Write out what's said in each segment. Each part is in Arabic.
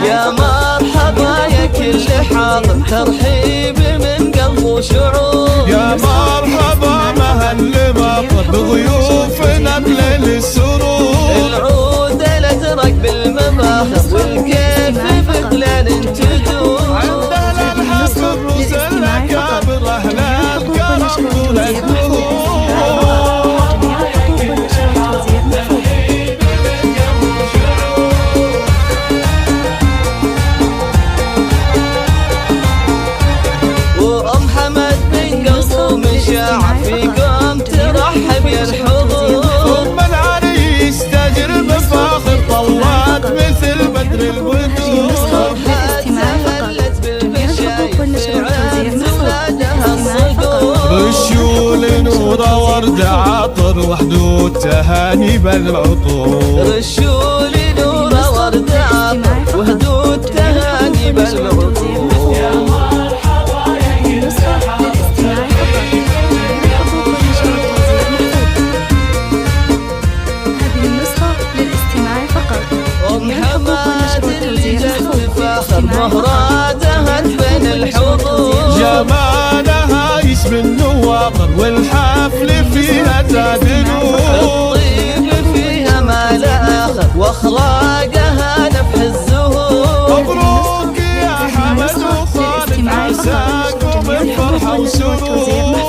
يا مرحبا يا كل حاضر، ترحيب من قلب وشعور. يا مرحبا مهل مطر بضيوفنا بليل السرور. العود الازرق بالمباخر والكيف بغلال تدور. عند اهل الحفل رسل الاكابر اهل الكرم طول الدهور. في قوم ترحب يا الحضور. ثم العريس تاجر بفاخر طلعت مثل بدر البدور. هلت بالمشايخ ولادها الصقور. رشوا نور ورد عطر وحدود تهاني بالعطور. رشوا نور ورد عطر وحدود تهاني بالعطور. مهراتها بين الحضور. جمالها يشبه النواطر والحفل فيها زاد نور. الطيب فيها ما لا آخر واخلاقها نفح الزهور. مبروك يا حمد وخالد عساكم الفرحة وسرور.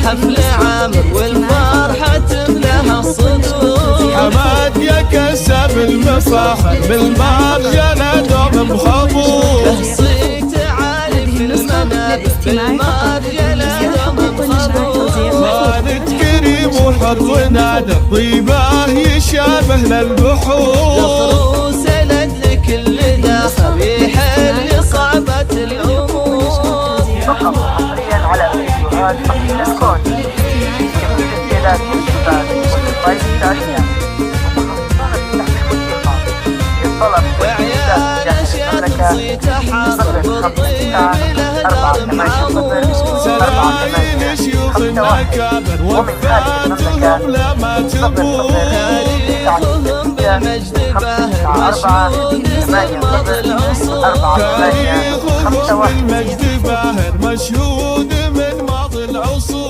حفل عامر والفرحة تملاها الصدور. حماد يا كسب المفاخر بالمرجلة دوم بخبور. تهصيك تعالي في المنابر بالمرجلة دوم بخبور. خالد كريم وحر ونادر طيباه يشابه للبحور. الخروس لك اللي داخل يحل صعبة الأمور. فقط حصريا على فيديوهات فقط كون يمكن استعداد الشباب والطيب التاريخية وعيال اشياء تصيت حاضر بالطيب الاهدار معمور. سلايل شيوخ الأكابر وفاتهم لما تبور. تاريخهم بالمجد باهر مشهود من ماضي العصور. تاريخهم بالمجد باهر مشهود من ماضي العصور.